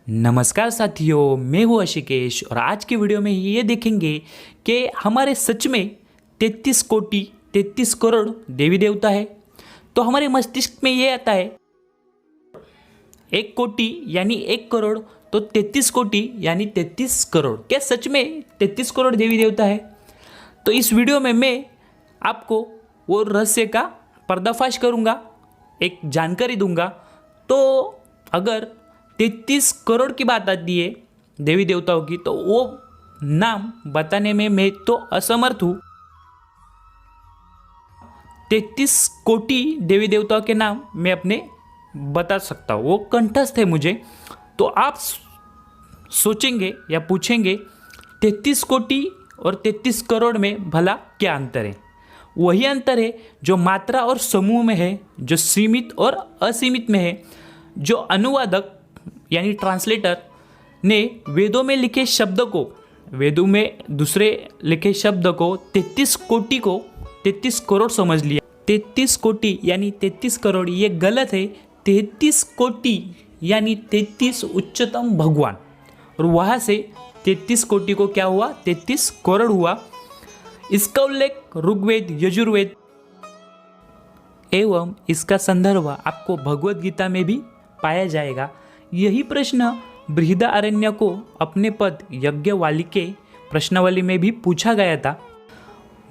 नमस्कार साथियों, मैं हूँ अशिकेश और आज की वीडियो में ये देखेंगे कि हमारे सच में 33 कोटि 33 करोड़ देवी देवता है। तो हमारे मस्तिष्क में ये आता है 1 कोटि यानी 1 करोड़, तो 33 कोटि यानी 33 करोड़। क्या सच में 33 करोड़ देवी देवता है? तो इस वीडियो में मैं आपको वो रहस्य का पर्दाफाश करूँगा, एक जानकारी दूंगा। तो अगर 33 करोड़ की बात आती है देवी देवताओं की, तो वो नाम बताने में मैं तो असमर्थ हूँ। 33 कोटि देवी देवताओं के नाम मैं अपने बता सकता हूँ, वो कंठस्थ है मुझे। तो आप सोचेंगे या पूछेंगे 33 कोटि और 33 करोड़ में भला क्या अंतर है? वही अंतर है जो मात्रा और समूह में है, जो सीमित और असीमित में है। जो अनुवादक यानी ट्रांसलेटर ने वेदों में लिखे शब्द को, वेदों में दूसरे लिखे शब्द को 33 कोटि को 33 करोड़ समझ लिया। 33 कोटि यानी 33 करोड़ ये गलत है। 33 कोटि यानी 33 उच्चतम भगवान, और वहाँ से 33 कोटि को क्या हुआ? 33 करोड़ हुआ। इसका उल्लेख ऋग्वेद, यजुर्वेद एवं इसका संदर्भ आपको भगवत गीता में भी पाया जाएगा। यही प्रश्न बृहदारण्यक को अपने पद यज्ञवालिके प्रश्नावली में भी पूछा गया था।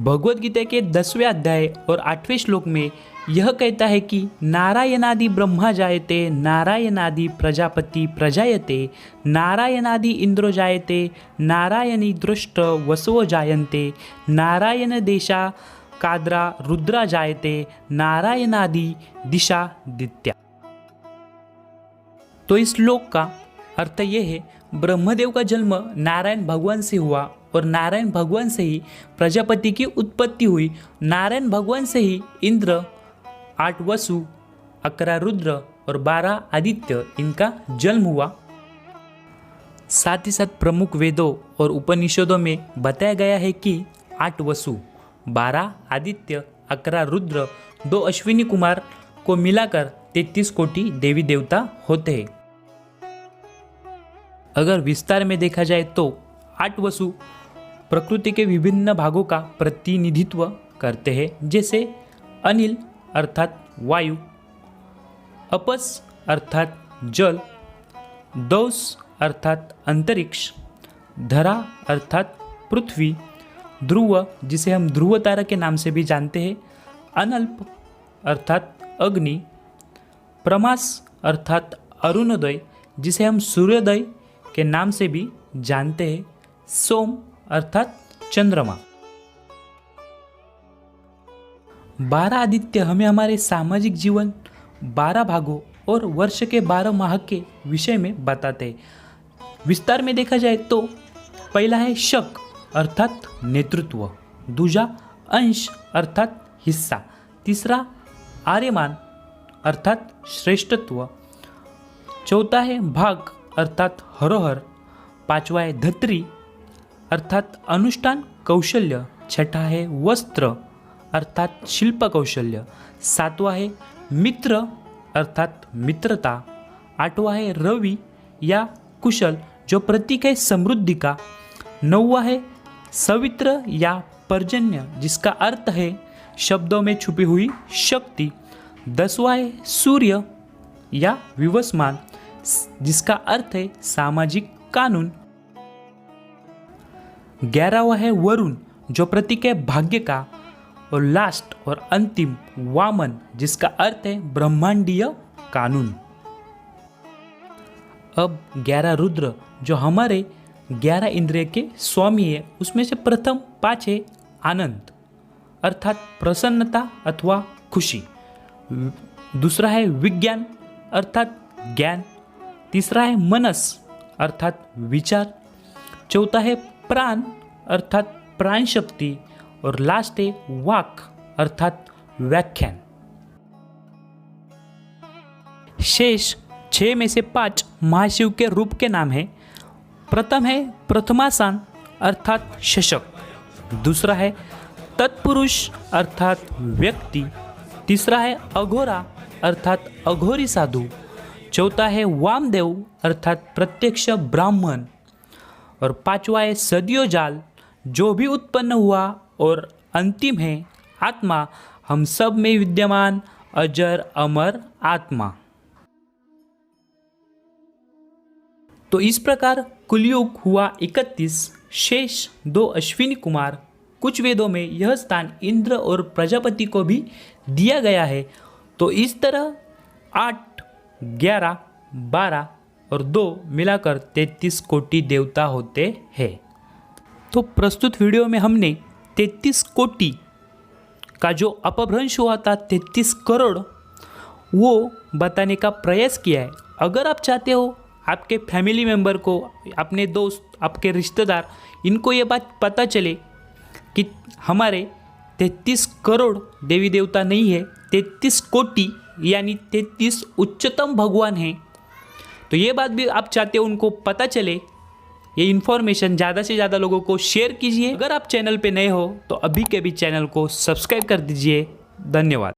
भगवत गीता के 10वें अध्याय और 8वें श्लोक में यह कहता है कि नारायणादि ब्रह्मा जायते, नारायणादि प्रजापति प्रजायते, नारायणादि इंद्रो जायते, नारायणी दृष्ट वसवो जायन्ते, नारायण देशा काद्रा रुद्रा जायते, नारायणादि दिशा दित्या। तो इस श्लोक का अर्थ ये है, ब्रह्मदेव का जन्म नारायण भगवान से हुआ और नारायण भगवान से ही प्रजापति की उत्पत्ति हुई। नारायण भगवान से ही इंद्र, 8 वसु, 11 रुद्र और 12 आदित्य इनका जन्म हुआ। साथ ही साथ प्रमुख वेदों और उपनिषदों में बताया गया है कि 8 वसु, 12 आदित्य, 11 रुद्र, 2 अश्विनी कुमार को मिलाकर 33 कोटि देवी देवता होते हैं। अगर विस्तार में देखा जाए तो 8 वसु प्रकृति के विभिन्न भागों का प्रतिनिधित्व करते हैं, जैसे अनिल अर्थात वायु, अपस अर्थात जल, दौस अर्थात अंतरिक्ष, धरा अर्थात पृथ्वी, ध्रुव जिसे हम ध्रुव तारा के नाम से भी जानते हैं, अनल्प अर्थात अग्नि, प्रमास अर्थात अरुणोदय जिसे हम सूर्योदय के नाम से भी जानते हैं, सोम अर्थात चंद्रमा। 12 आदित्य हमें हमारे सामाजिक जीवन 12 भागों और वर्ष के 12 माह के विषय में बताते हैं। विस्तार में देखा जाए तो पहला है शक अर्थात नेतृत्व, दूसरा अंश अर्थात हिस्सा, तीसरा आर्यमान अर्थात श्रेष्ठत्व, चौथा है भाग अर्थात हरोहर, पांचवा है धत्री अर्थात अनुष्ठान कौशल्य, छठा है वस्त्र अर्थात शिल्प कौशल्य, सातवां है मित्र अर्थात मित्रता, आठवां है रवि या कुशल जो प्रतीक है समृद्धि का, नौवां है सवित्र या पर्जन्य जिसका अर्थ है शब्दों में छुपी हुई शक्ति, 10वां है सूर्य या विवस्मान जिसका अर्थ है सामाजिक कानून, 11वां है वरुण जो प्रतीक है भाग्य का, और लास्ट और अंतिम वामन जिसका अर्थ है ब्रह्मांडीय कानून। अब 11 रुद्र जो हमारे 11 इंद्रिय के स्वामी है, उसमें से प्रथम 5 है आनंद अर्थात प्रसन्नता अथवा खुशी, दूसरा है विज्ञान अर्थात ज्ञान, तीसरा है मनस अर्थात विचार, चौथा है प्राण अर्थात प्राण शक्ति, और लास्ट है वाक अर्थात व्याख्यान। शेष 6 में से 5 महाशिव के रूप के नाम है। प्रथम है प्रथमासान अर्थात शशक, दूसरा है तत्पुरुष अर्थात व्यक्ति, तीसरा है अघोरा अर्थात अघोरी साधु, चौथा है वामदेव अर्थात प्रत्यक्ष ब्राह्मण, और पांचवा है सदियों जाल, जो भी उत्पन्न हुआ, और अंतिम है आत्मा, हम सब में विद्यमान अजर अमर आत्मा। तो इस प्रकार कुलयुग हुआ 31, शेष 2 अश्विनी कुमार। कुछ वेदों में यह स्थान इंद्र और प्रजापति को भी दिया गया है। तो इस तरह 8, 11, 12 और 2 मिलाकर 33 कोटि देवता होते हैं। तो प्रस्तुत वीडियो में हमने 33 कोटि का जो अपभ्रंश हुआ था 33 करोड़, वो बताने का प्रयास किया है। अगर आप चाहते हो आपके फैमिली मेम्बर को, अपने दोस्त, आपके रिश्तेदार, इनको ये बात पता चले कि हमारे 33 करोड़ देवी देवता नहीं है, 33 कोटि यानी 33 उच्चतम भगवान हैं, तो ये बात भी आप चाहते हो उनको पता चले, ये इन्फॉर्मेशन ज़्यादा से ज़्यादा लोगों को शेयर कीजिए। अगर आप चैनल पे नए हो तो अभी के भी चैनल को सब्सक्राइब कर दीजिए। धन्यवाद।